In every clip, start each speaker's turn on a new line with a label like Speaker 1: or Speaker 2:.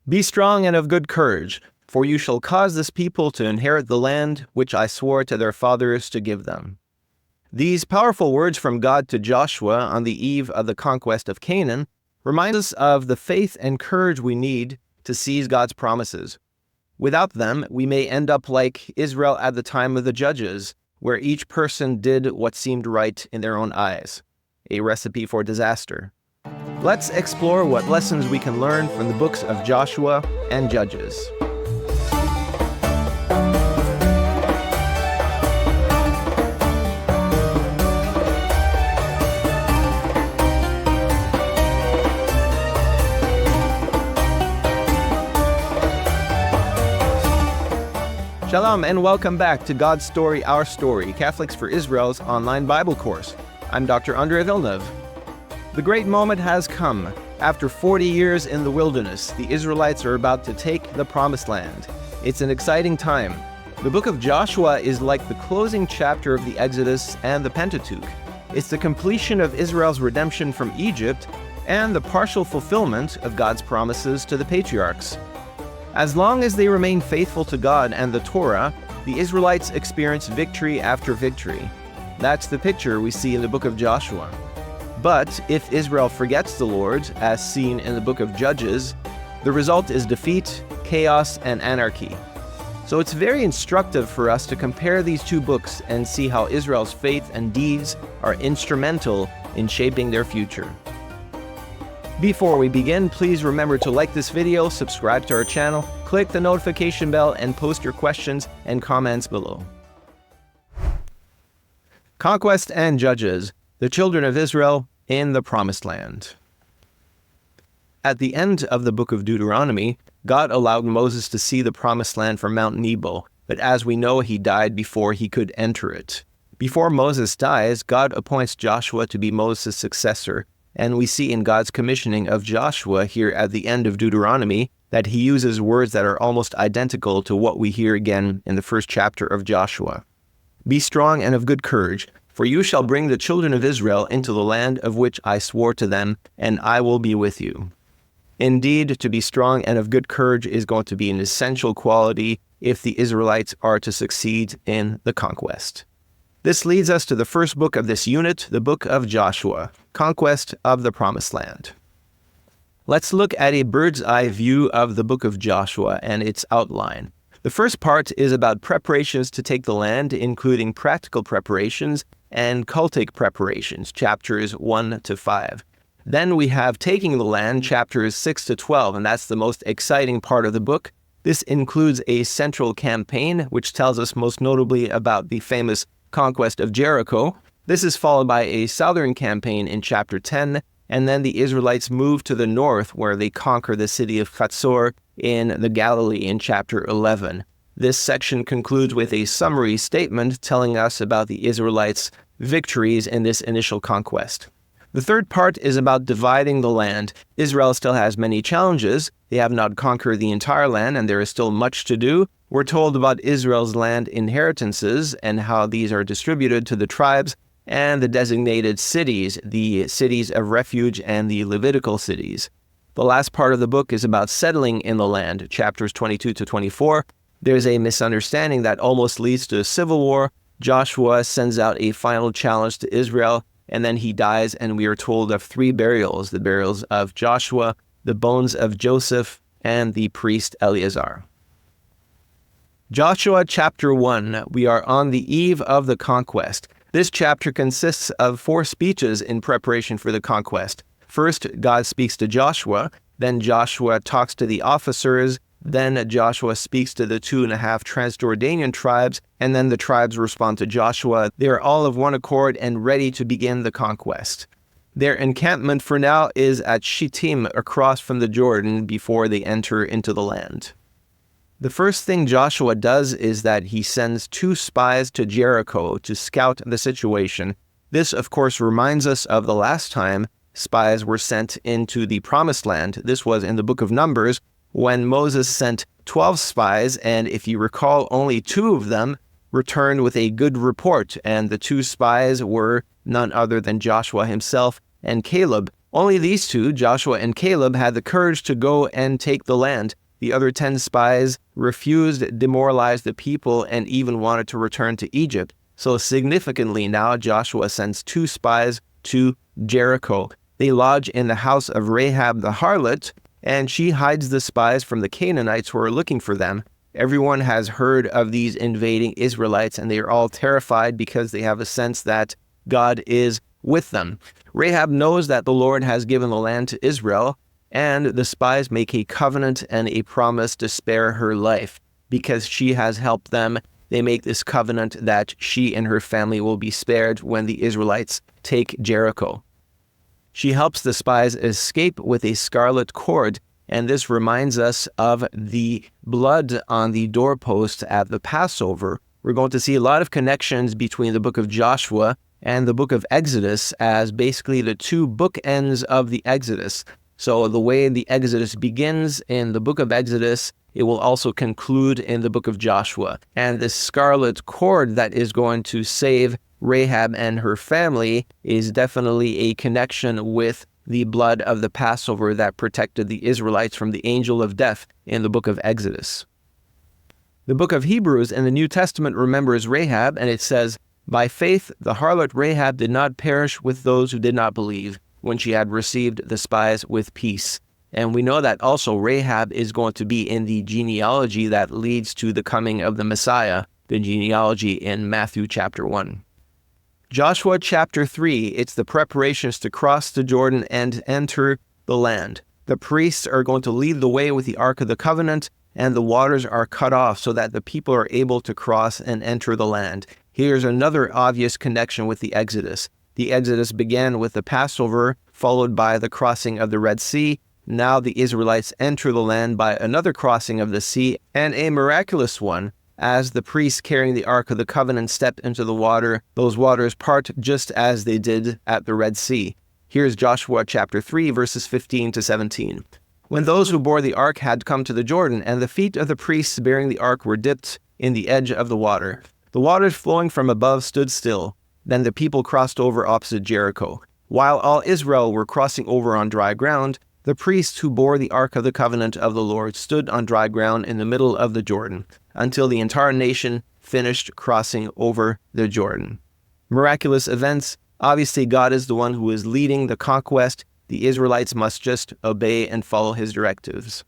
Speaker 1: Be strong and of good courage, for you shall cause this people to inherit the land which I swore to their fathers to give them. These powerful words from God to Joshua on the eve of the conquest of Canaan remind us of the faith and courage we need to seize God's promises. Without them, we may end up like Israel at the time of the Judges, where each person did what seemed right in their own eyes, a recipe for disaster. Let's explore what lessons we can learn from the books of Joshua and Judges. Shalom and welcome back to God's Story, Our Story, Catholics for Israel's online Bible course. I'm Dr. Andrei Villeneuve. The great moment has come. After 40 years in the wilderness, the Israelites are about to take the Promised Land. It's an exciting time. The book of Joshua is like the closing chapter of the Exodus and the Pentateuch. It's the completion of Israel's redemption from Egypt and the partial fulfillment of God's promises to the patriarchs. As long as they remain faithful to God and the Torah, the Israelites experience victory after victory. That's the picture we see in the book of Joshua. But if Israel forgets the Lord, as seen in the book of Judges, the result is defeat, chaos, and anarchy. So it's very instructive for us to compare these two books and see how Israel's faith and deeds are instrumental in shaping their future. Before we begin, please remember to like this video, subscribe to our channel, click the notification bell, and post your questions and comments below. Conquest and Judges, the children of Israel in the Promised Land. At the end of the book of Deuteronomy, God allowed Moses to see the Promised Land from Mount Nebo, but as we know, he died before he could enter it. Before Moses dies, God appoints Joshua to be Moses' successor, and we see in God's commissioning of Joshua here at the end of Deuteronomy that he uses words that are almost identical to what we hear again in the first chapter of Joshua. Be strong and of good courage, for you shall bring the children of Israel into the land of which I swore to them, and I will be with you. Indeed, to be strong and of good courage is going to be an essential quality if the Israelites are to succeed in the conquest. This leads us to the first book of this unit, the book of Joshua, Conquest of the Promised Land. Let's look at a bird's eye view of the book of Joshua and its outline. The first part is about preparations to take the land, including practical preparations and cultic preparations, chapters 1 to 5. Then we have taking the land, chapters 6 to 12, and that's the most exciting part of the book. This includes a central campaign, which tells us most notably about the famous conquest of Jericho. This is followed by a southern campaign in chapter 10, and then the Israelites move to the north where they conquer the city of Chatzor in the Galilee in chapter 11. This section concludes with a summary statement telling us about the Israelites' victories in this initial conquest. The third part is about dividing the land. Israel still has many challenges. They have not conquered the entire land, and there is still much to do. We're told about Israel's land inheritances and how these are distributed to the tribes and the designated cities, the cities of refuge and the Levitical cities. The last part of the book is about settling in the land, chapters 22 to 24. There's a misunderstanding that almost leads to a civil war. Joshua sends out a final challenge to Israel, and then he dies, and we are told of three burials, the burials of Joshua, the bones of Joseph, and the priest Eleazar. Joshua chapter 1, we are on the eve of the conquest. This chapter consists of 4 speeches in preparation for the conquest. First, God speaks to Joshua, then Joshua talks to the officers, then Joshua speaks to the 2.5 Transjordanian tribes, and then the tribes respond to Joshua. They are all of one accord and ready to begin the conquest. Their encampment for now is at Shittim across from the Jordan before they enter into the land. The first thing Joshua does is that he sends 2 spies to Jericho to scout the situation. This, of course, reminds us of the last time spies were sent into the Promised Land. This was in the book of Numbers, when Moses sent 12 spies, and if you recall, only 2 of them returned with a good report, and the 2 spies were none other than Joshua himself and Caleb. Only these two, Joshua and Caleb, had the courage to go and take the land. The other 10 spies refused, demoralized the people, and even wanted to return to Egypt. So significantly now, Joshua sends 2 spies to Jericho. They lodge in the house of Rahab the harlot, and she hides the spies from the Canaanites who are looking for them. Everyone has heard of these invading Israelites, and they are all terrified because they have a sense that God is with them. Rahab knows that the Lord has given the land to Israel, and the spies make a covenant and a promise to spare her life. Because she has helped them, they make this covenant that she and her family will be spared when the Israelites take Jericho. She helps the spies escape with a scarlet cord, and this reminds us of the blood on the doorpost at the Passover. We're going to see a lot of connections between the book of Joshua and the book of Exodus as basically the 2 bookends of the Exodus. So the way the Exodus begins in the book of Exodus, it will also conclude in the book of Joshua. And this scarlet cord that is going to save Rahab and her family is definitely a connection with the blood of the Passover that protected the Israelites from the angel of death in the book of Exodus. The book of Hebrews in the New Testament remembers Rahab, and it says, "By faith the harlot Rahab did not perish with those who did not believe, when she had received the spies with peace." And we know that also Rahab is going to be in the genealogy that leads to the coming of the Messiah, the genealogy in Matthew chapter 1. Joshua chapter 3, it's the preparations to cross the Jordan and enter the land. The priests are going to lead the way with the Ark of the Covenant, and the waters are cut off so that the people are able to cross and enter the land. Here's another obvious connection with the Exodus. The Exodus began with the Passover, followed by the crossing of the Red Sea. Now the Israelites enter the land by another crossing of the sea, and a miraculous one. As the priests carrying the Ark of the Covenant step into the water, those waters part just as they did at the Red Sea. Here's Joshua chapter 3, verses 15 to 17. When those who bore the ark had come to the Jordan, and the feet of the priests bearing the ark were dipped in the edge of the waters flowing from above stood still. Then the people crossed over opposite Jericho. While all Israel were crossing over on dry ground, the priests who bore the Ark of the Covenant of the Lord stood on dry ground in the middle of the Jordan, until the entire nation finished crossing over the Jordan. Miraculous events. Obviously, God is the one who is leading the conquest. The Israelites must just obey and follow his directives.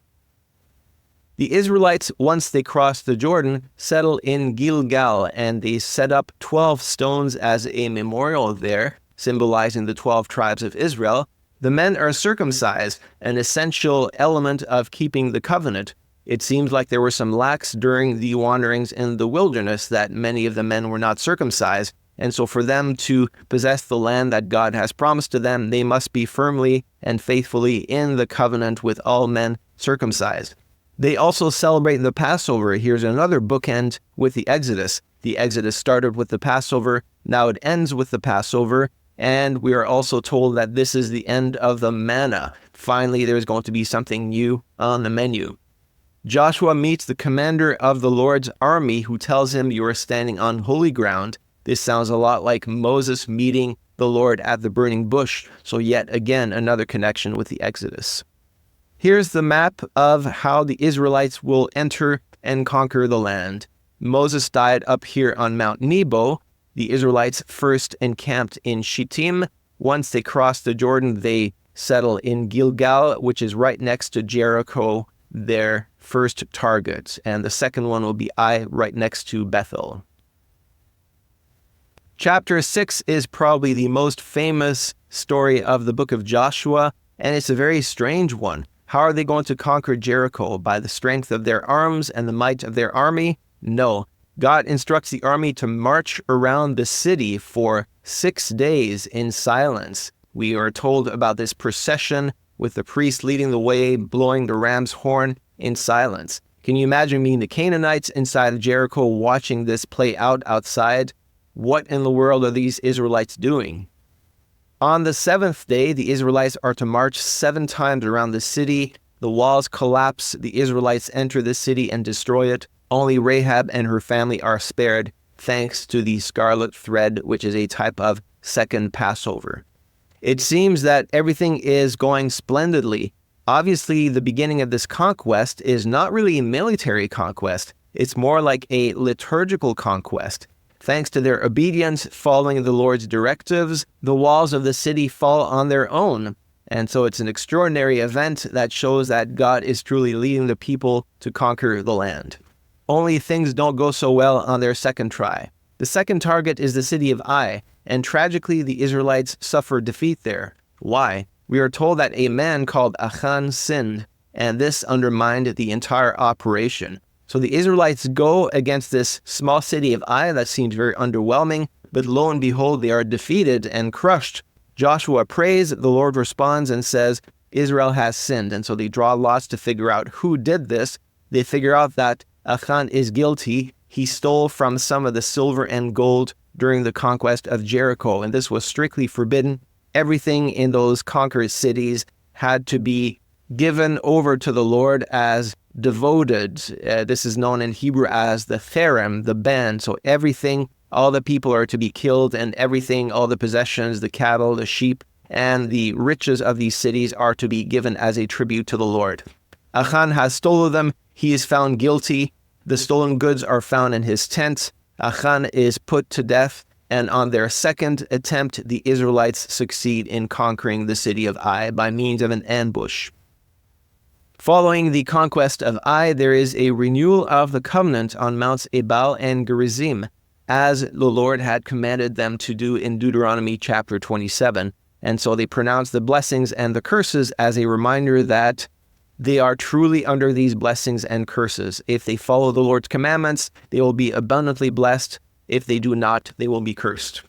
Speaker 1: The Israelites, once they cross the Jordan, settle in Gilgal, and they set up 12 stones as a memorial there, symbolizing the 12 tribes of Israel. The men are circumcised, an essential element of keeping the covenant. It seems like there were some lacks during the wanderings in the wilderness that many of the men were not circumcised, and so for them to possess the land that God has promised to them, they must be firmly and faithfully in the covenant with all men circumcised. They also celebrate the Passover. Here's another bookend with the Exodus. The Exodus started with the Passover, now it ends with the Passover. And we are also told that this is the end of the manna. Finally, there's going to be something new on the menu. Joshua meets the commander of the Lord's army, who tells him, "You are standing on holy ground." This sounds a lot like Moses meeting the Lord at the burning bush. So yet again, another connection with the Exodus. Here's the map of how the Israelites will enter and conquer the land. Moses died up here on Mount Nebo. The Israelites first encamped in Shittim. Once they cross the Jordan, they settle in Gilgal, which is right next to Jericho, their first target. And the second one will be Ai, right next to Bethel. Chapter 6 is probably the most famous story of the book of Joshua, and it's a very strange one. How are they going to conquer Jericho? By the strength of their arms and the might of their army? No. God instructs the army to march around the city for 6 days in silence. We are told about this procession with the priest leading the way, blowing the ram's horn in silence. Can you imagine being the Canaanites inside of Jericho watching this play out outside? What in the world are these Israelites doing? On the 7th day, the Israelites are to march 7 times around the city. The walls collapse. The Israelites enter the city and destroy it. Only Rahab and her family are spared, thanks to the scarlet thread, which is a type of second Passover. It seems that everything is going splendidly. Obviously, the beginning of this conquest is not really a military conquest. It's more like a liturgical conquest. Thanks to their obedience, following the Lord's directives, the walls of the city fall on their own. And so it's an extraordinary event that shows that God is truly leading the people to conquer the land. Only things don't go so well on their second try. The second target is the city of Ai, and tragically the Israelites suffer defeat there. Why? We are told that a man called Achan sinned, and this undermined the entire operation. So the Israelites go against this small city of Ai that seems very underwhelming, but lo and behold, they are defeated and crushed. Joshua prays, the Lord responds and says, Israel has sinned. And so they draw lots to figure out who did this. They figure out that Achan is guilty. He stole from some of the silver and gold during the conquest of Jericho, and this was strictly forbidden. Everything in those conquered cities had to be given over to the Lord as devoted. This is known in Hebrew as the cherem, the ban. So everything, all the people are to be killed, and everything, all the possessions, the cattle, the sheep, and the riches of these cities are to be given as a tribute to the Lord. Achan has stolen them. He is found guilty. The stolen goods are found in his tent. Achan is put to death, and on their second attempt, the Israelites succeed in conquering the city of Ai by means of an ambush. Following the conquest of Ai, there is a renewal of the covenant on Mounts Ebal and Gerizim, as the Lord had commanded them to do in Deuteronomy chapter 27. And so they pronounce the blessings and the curses as a reminder that they are truly under these blessings and curses. If they follow the Lord's commandments, they will be abundantly blessed. If they do not, they will be cursed.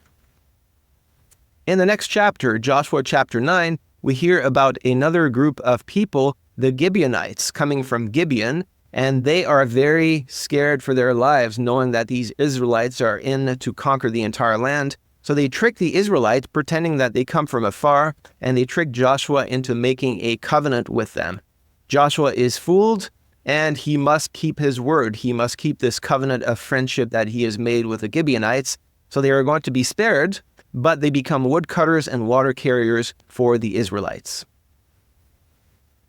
Speaker 1: In the next chapter, Joshua chapter 9, we hear about another group of people, the Gibeonites, coming from Gibeon, and they are very scared for their lives, knowing that these Israelites are in to conquer the entire land. So they trick the Israelites, pretending that they come from afar, and they trick Joshua into making a covenant with them. Joshua is fooled, and he must keep his word. He must keep this covenant of friendship that he has made with the Gibeonites. So they are going to be spared, but they become woodcutters and water carriers for the Israelites.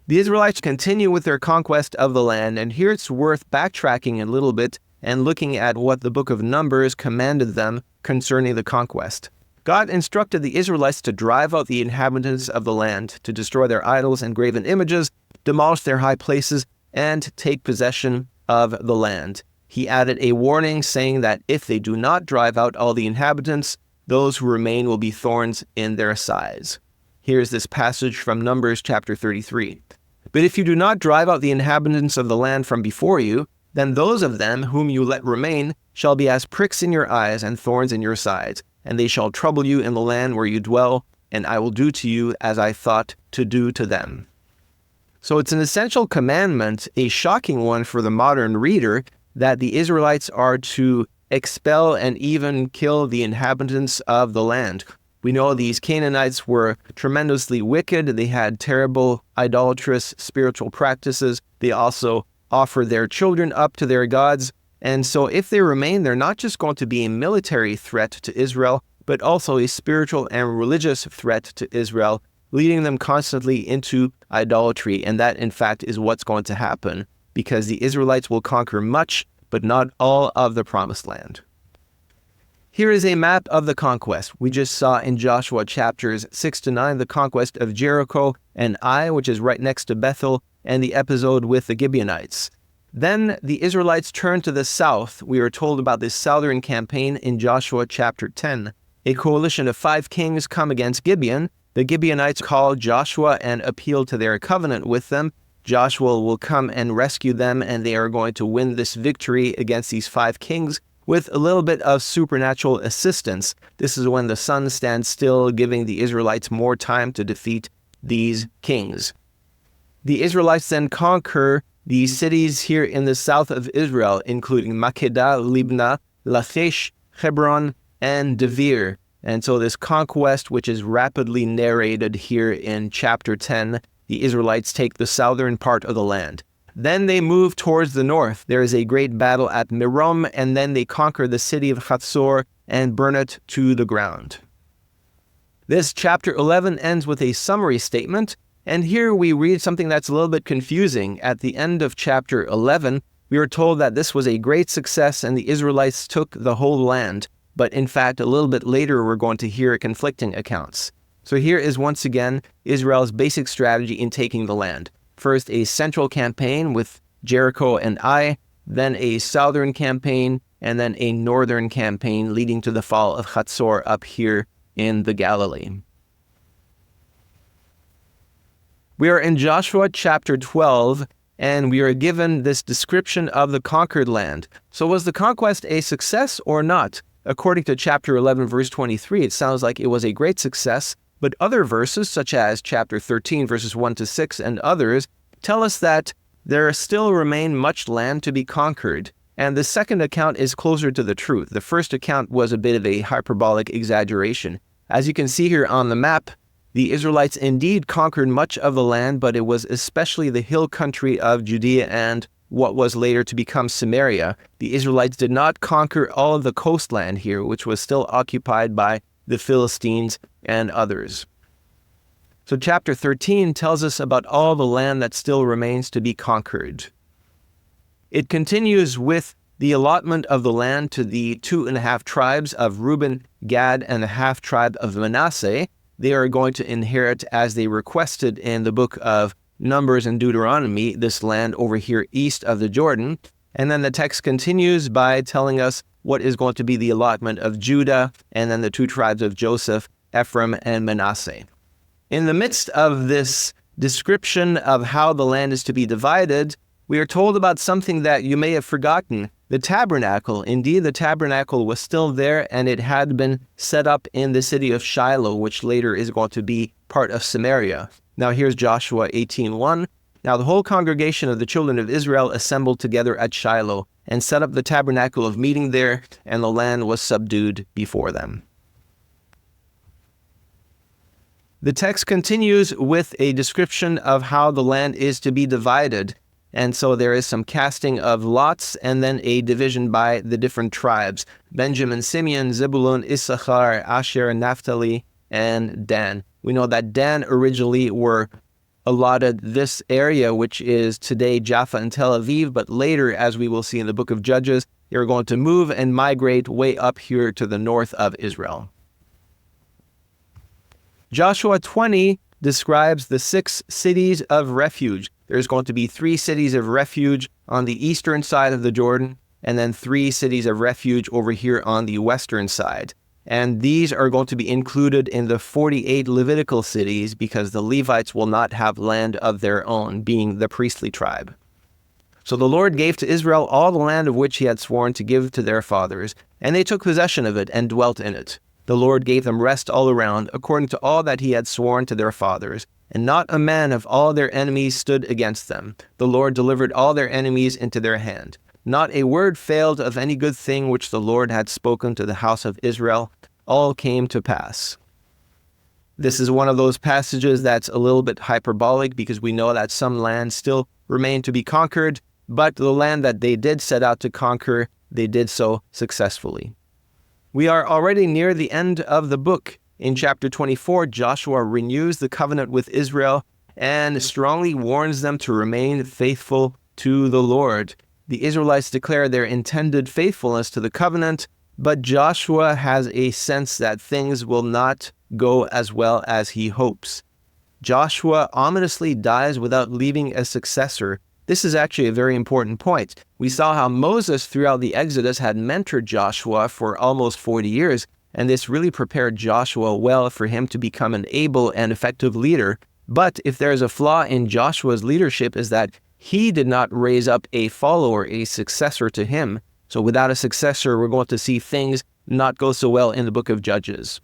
Speaker 1: The Israelites continue with their conquest of the land, and here it's worth backtracking a little bit and looking at what the book of Numbers commanded them concerning the conquest. God instructed the Israelites to drive out the inhabitants of the land, to destroy their idols and graven images, demolish their high places, and take possession of the land. He added a warning saying that if they do not drive out all the inhabitants, those who remain will be thorns in their sides. Here's this passage from Numbers chapter 33. But if you do not drive out the inhabitants of the land from before you, then those of them whom you let remain shall be as pricks in your eyes and thorns in your sides, and they shall trouble you in the land where you dwell, and I will do to you as I thought to do to them. So it's an essential commandment, a shocking one for the modern reader, that the Israelites are to expel and even kill the inhabitants of the land. We know these Canaanites were tremendously wicked. They had terrible idolatrous spiritual practices. They also offered their children up to their gods. And so if they remain, they're not just going to be a military threat to Israel, but also a spiritual and religious threat to Israel, leading them constantly into idolatry. And that, in fact, is what's going to happen, because the Israelites will conquer much, but not all of the promised land. Here is a map of the conquest. We just saw in Joshua chapters 6 to 9 the conquest of Jericho and Ai, which is right next to Bethel, and the episode with the Gibeonites. Then the Israelites turned to the south. We are told about this southern campaign in Joshua chapter 10. A coalition of 5 kings come against Gibeon. The Gibeonites call Joshua and appeal to their covenant with them. Joshua will come and rescue them, and they are going to win this victory against these 5 kings with a little bit of supernatural assistance. This is when the sun stands still, giving the Israelites more time to defeat these kings. The Israelites then conquer these cities here in the south of Israel, including Makkedah, Libnah, Lachish, Hebron, and Devir. And so this conquest, which is rapidly narrated here in chapter 10, the Israelites take the southern part of the land. Then they move towards the north. There is a great battle at Merom, and then they conquer the city of Hatzor and burn it to the ground. This chapter 11 ends with a summary statement, and here we read something that's a little bit confusing. At the end of chapter 11, we are told that this was a great success and the Israelites took the whole land. But in fact, a little bit later, we're going to hear conflicting accounts. So here is once again Israel's basic strategy in taking the land. First, a central campaign with Jericho and Ai, then a southern campaign, and then a northern campaign leading to the fall of Hatzor up here in the Galilee. We are in Joshua chapter 12, and we are given this description of the conquered land. So was the conquest a success or not? According to chapter 11, verse 23, it sounds like it was a great success, but other verses, such as chapter 13, verses 1 to 6, and others, tell us that there still remain much land to be conquered. And the second account is closer to the truth. The first account was a bit of a hyperbolic exaggeration. As you can see here on the map, the Israelites indeed conquered much of the land, but it was especially the hill country of Judea and what was later to become Samaria. The Israelites did not conquer all of the coastland here, which was still occupied by the Philistines and others. So chapter 13 tells us about all the land that still remains to be conquered. It continues with the allotment of the land to the 2.5 tribes of Reuben, Gad, and the half tribe of Manasseh. They are going to inherit, as they requested in the book of Numbers and Deuteronomy, this land over here east of the Jordan. And then the text continues by telling us what is going to be the allotment of Judah, and then the 2 tribes of Joseph, Ephraim, and Manasseh. In the midst of this description of how the land is to be divided, we are told about something that you may have forgotten, the tabernacle. Indeed, the tabernacle was still there, and it had been set up in the city of Shiloh, which later is going to be part of Samaria. Now here's Joshua 18:1. Now the whole congregation of the children of Israel assembled together at Shiloh, and set up the tabernacle of meeting there, and the land was subdued before them. The text continues with a description of how the land is to be divided. And so there is some casting of lots and then a division by the different tribes. Benjamin, Simeon, Zebulun, Issachar, Asher, Naphtali, and Dan. We know that Dan originally were allotted this area, which is today Jaffa and Tel Aviv, but later, as we will see in the book of Judges, they are going to move and migrate way up here to the north of Israel. Joshua 20 describes the 6 cities of refuge. There's going to be 3 cities of refuge on the eastern side of the Jordan, and then 3 cities of refuge over here on the western side. And these are going to be included in the 48 Levitical cities because the Levites will not have land of their own, being the priestly tribe. So the Lord gave to Israel all the land of which he had sworn to give to their fathers, and they took possession of it and dwelt in it. The Lord gave them rest all around, according to all that he had sworn to their fathers, and not a man of all their enemies stood against them. The Lord delivered all their enemies into their hand. Not a word failed of any good thing which the Lord had spoken to the house of Israel. All came to pass. This is one of those passages that's a little bit hyperbolic because we know that some lands still remain to be conquered, but the land that they did set out to conquer, they did so successfully. We are already near the end of the book. In chapter 24, Joshua renews the covenant with Israel and strongly warns them to remain faithful to the Lord. The Israelites declare their intended faithfulness to the covenant, but Joshua has a sense that things will not go as well as he hopes. Joshua ominously dies without leaving a successor. This is actually a very important point. We saw how Moses throughout the Exodus had mentored Joshua for almost 40 years, and this really prepared Joshua well for him to become an able and effective leader. But if there is a flaw in Joshua's leadership is that he did not raise up a follower, a successor to him. So without a successor, we're going to see things not go so well in the book of Judges.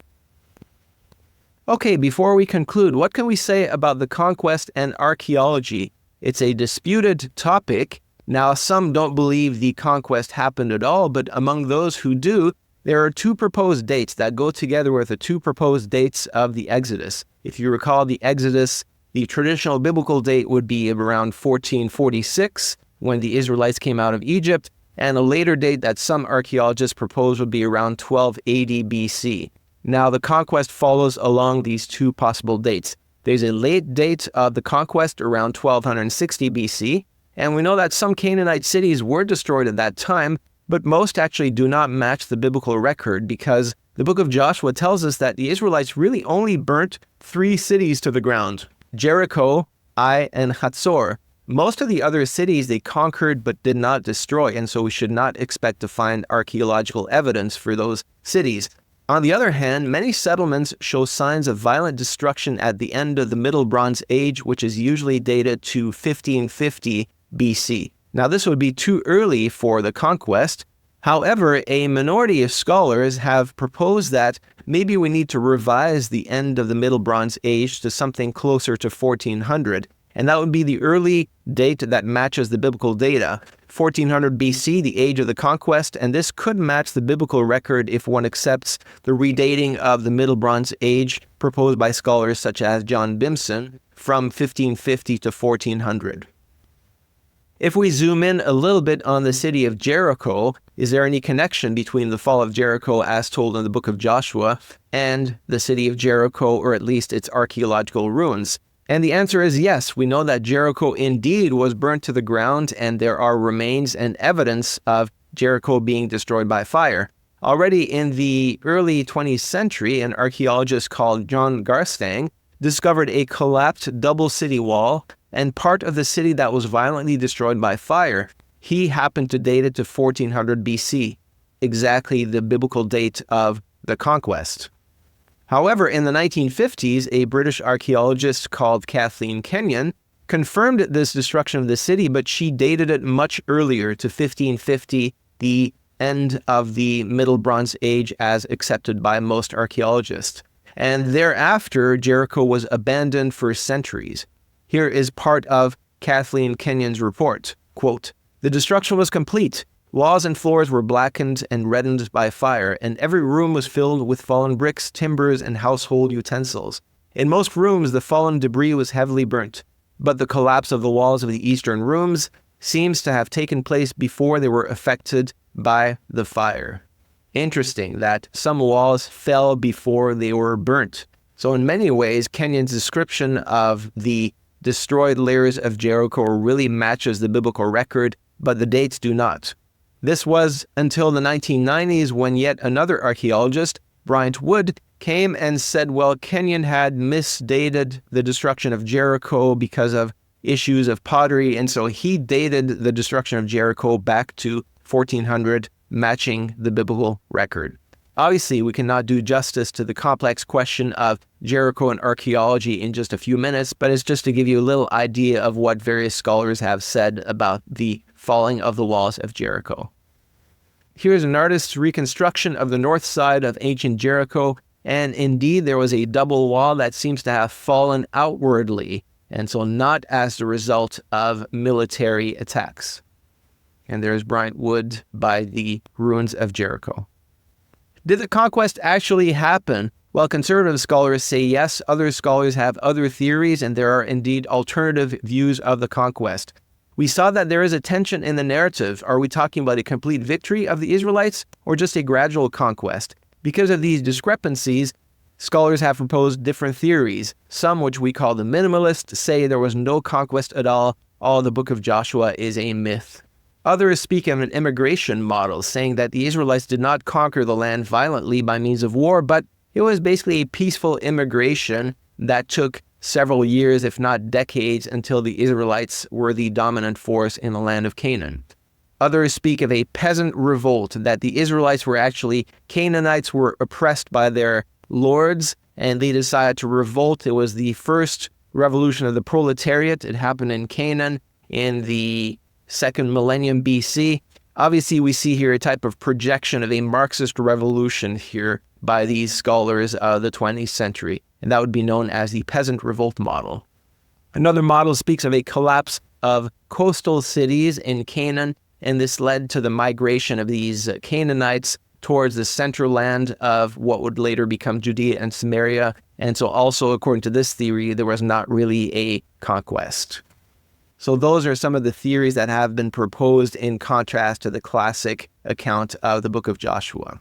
Speaker 1: Okay, before we conclude, what can we say about the conquest and archaeology? It's a disputed topic. Now, some don't believe the conquest happened at all, but among those who do, there are 2 proposed dates that go together with the 2 proposed dates of the Exodus. If you recall the Exodus, the traditional biblical date would be around 1446, when the Israelites came out of Egypt, and a later date that some archaeologists propose would be around 1280 BC. Now, the conquest follows along these two possible dates. There's a late date of the conquest around 1260 BC, and we know that some Canaanite cities were destroyed at that time, but most actually do not match the biblical record because the book of Joshua tells us that the Israelites really only burnt 3 cities to the ground: Jericho, Ai, and Hatzor. Most of the other cities they conquered but did not destroy, and so we should not expect to find archaeological evidence for those cities. On the other hand, many settlements show signs of violent destruction at the end of the Middle Bronze Age, which is usually dated to 1550 BC. Now, this would be too early for the conquest. However, a minority of scholars have proposed that maybe we need to revise the end of the Middle Bronze Age to something closer to 1400, and that would be the early date that matches the biblical data. 1400 BC, the age of the conquest, and this could match the biblical record if one accepts the redating of the Middle Bronze Age proposed by scholars such as John Bimson from 1550 to 1400. If we zoom in a little bit on the city of Jericho, is there any connection between the fall of Jericho as told in the book of Joshua and the city of Jericho, or at least its archaeological ruins? And the answer is yes. We know that Jericho indeed was burnt to the ground, and there are remains and evidence of Jericho being destroyed by fire. Already in the early 20th century, an archaeologist called John Garstang discovered a collapsed double city wall and part of the city that was violently destroyed by fire. He happened to date it to 1400 BC, exactly the biblical date of the conquest. However, in the 1950s, a British archaeologist called Kathleen Kenyon confirmed this destruction of the city, but she dated it much earlier to 1550, the end of the Middle Bronze Age as accepted by most archaeologists. And thereafter, Jericho was abandoned for centuries. Here is part of Kathleen Kenyon's report. Quote, "The destruction was complete. Walls and floors were blackened and reddened by fire, and every room was filled with fallen bricks, timbers, and household utensils. In most rooms, the fallen debris was heavily burnt, but the collapse of the walls of the eastern rooms seems to have taken place before they were affected by the fire." Interesting that some walls fell before they were burnt. So in many ways, Kenyon's description of the destroyed layers of Jericho really matches the biblical record, but the dates do not. This was until the 1990s when yet another archaeologist, Bryant Wood, came and said, well, Kenyon had misdated the destruction of Jericho because of issues of pottery, and so he dated the destruction of Jericho back to 1400, matching the biblical record. Obviously, we cannot do justice to the complex question of Jericho and archaeology in just a few minutes, but it's just to give you a little idea of what various scholars have said about the falling of the walls of Jericho. Here's an artist's reconstruction of the north side of ancient Jericho, and indeed there was a double wall that seems to have fallen outwardly, and so not as the result of military attacks. And there's Bryant Wood by the ruins of Jericho. Did the conquest actually happen? Well, conservative scholars say yes. Other scholars have other theories, and there are indeed alternative views of the conquest. We saw that there is a tension in the narrative. Are we talking about a complete victory of the Israelites or just a gradual conquest? Because of these discrepancies, scholars have proposed different theories. Some, which we call the minimalists, say there was no conquest at all the book of Joshua is a myth. Others speak of an immigration model, saying that the Israelites did not conquer the land violently by means of war, but it was basically a peaceful immigration that took several years, if not decades, until the Israelites were the dominant force in the land of Canaan. Others speak of a peasant revolt, that the Israelites were actually Canaanites, were oppressed by their lords, and they decided to revolt. It was the first revolution of the proletariat. It happened in Canaan in the second millennium BC. Obviously, we see here a type of projection of a Marxist revolution here by these scholars of the 20th century, and that would be known as the peasant revolt model. Another model speaks of a collapse of coastal cities in Canaan, and this led to the migration of these Canaanites towards the central land of what would later become Judea and Samaria. And so also, according to this theory, there was not really a conquest. So those are some of the theories that have been proposed in contrast to the classic account of the book of Joshua.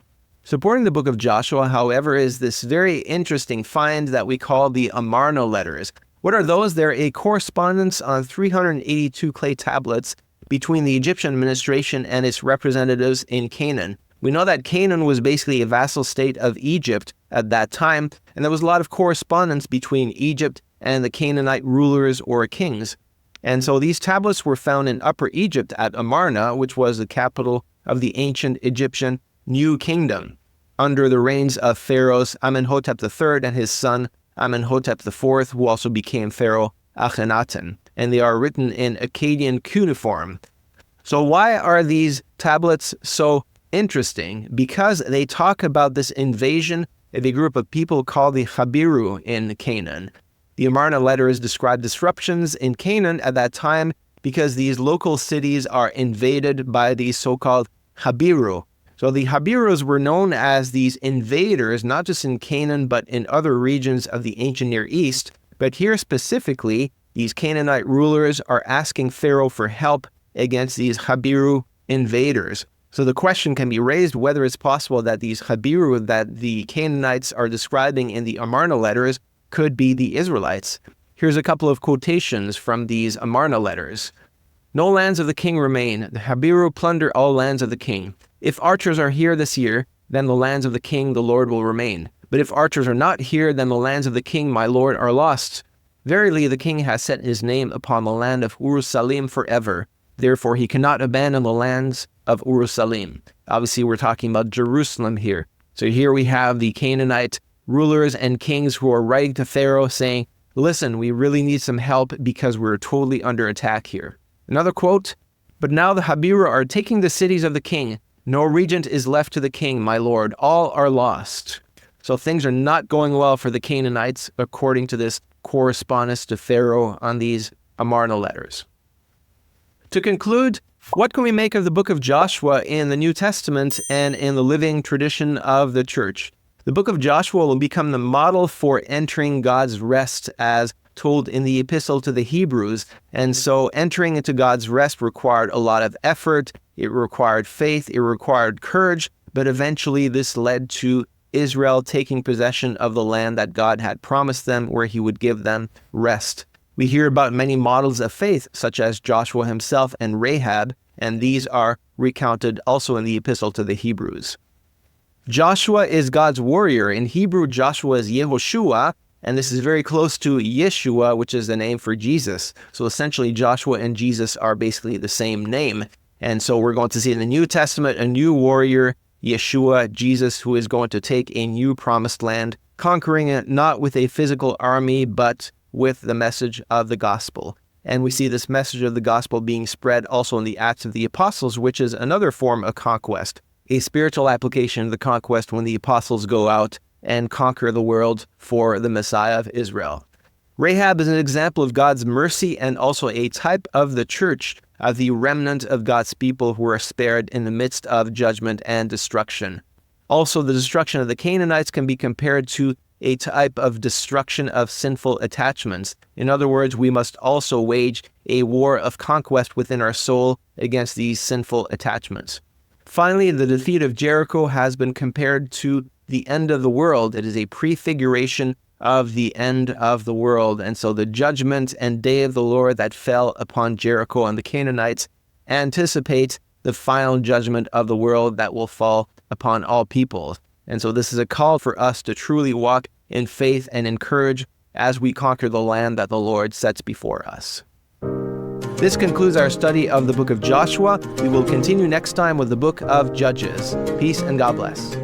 Speaker 1: Supporting the book of Joshua, however, is this very interesting find that we call the Amarna letters. What are those? They're a correspondence on 382 clay tablets between the Egyptian administration and its representatives in Canaan. We know that Canaan was basically a vassal state of Egypt at that time, and there was a lot of correspondence between Egypt and the Canaanite rulers or kings. And so these tablets were found in Upper Egypt at Amarna, which was the capital of the ancient Egyptian New Kingdom, under the reigns of Pharaohs Amenhotep III and his son Amenhotep IV, who also became Pharaoh Akhenaten. And they are written in Akkadian cuneiform. So why are these tablets so interesting? Because they talk about this invasion of a group of people called the Habiru in Canaan. The Amarna letters describe disruptions in Canaan at that time because these local cities are invaded by these so-called Habiru. So the Habirus were known as these invaders, not just in Canaan, but in other regions of the ancient Near East. But here specifically, these Canaanite rulers are asking Pharaoh for help against these Habiru invaders. So the question can be raised whether it's possible that these Habiru that the Canaanites are describing in the Amarna letters could be the Israelites. Here's a couple of quotations from these Amarna letters. "No lands of the king remain. The Habiru plunder all lands of the king. If archers are here this year, then the lands of the king, the Lord, will remain. But if archers are not here, then the lands of the king, my Lord, are lost. Verily, the king has set his name upon the land of Urushalim forever. Therefore, he cannot abandon the lands of Urushalim." Obviously, we're talking about Jerusalem here. So here we have the Canaanite rulers and kings who are writing to Pharaoh saying, listen, we really need some help because we're totally under attack here. Another quote, "But now the Habiru are taking the cities of the king. No regent is left to the king, my lord. All are lost." So things are not going well for the Canaanites, according to this correspondence to Pharaoh on these Amarna letters. To conclude, what can we make of the book of Joshua in the New Testament and in the living tradition of the church? The book of Joshua will become the model for entering God's rest as told in the epistle to the Hebrews. And so entering into God's rest required a lot of effort. It required faith. It required courage. But eventually this led to Israel taking possession of the land that God had promised them, where he would give them rest. We hear about many models of faith, such as Joshua himself and Rahab, and these are recounted also in the epistle to the Hebrews. Joshua is God's warrior. In Hebrew, Joshua is Yehoshua, and this is very close to Yeshua, which is the name for Jesus. So essentially, Joshua and Jesus are basically the same name. And so we're going to see in the New Testament a new warrior, Yeshua, Jesus, who is going to take a new promised land, conquering it not with a physical army, but with the message of the gospel. And we see this message of the gospel being spread also in the Acts of the Apostles, which is another form of conquest, a spiritual application of the conquest when the apostles go out and conquer the world for the Messiah of Israel. Rahab is an example of God's mercy and also a type of the church, of the remnant of God's people who are spared in the midst of judgment and destruction. Also, the destruction of the Canaanites can be compared to a type of destruction of sinful attachments. In other words, we must also wage a war of conquest within our soul against these sinful attachments. Finally, the defeat of Jericho has been compared to the end of the world. It is a prefiguration of the end of the world. And so the judgment and day of the Lord that fell upon Jericho and the Canaanites anticipates the final judgment of the world that will fall upon all peoples. And so this is a call for us to truly walk in faith and in courage as we conquer the land that the Lord sets before us. This concludes our study of the book of Joshua. We will continue next time with the book of Judges. Peace and God bless.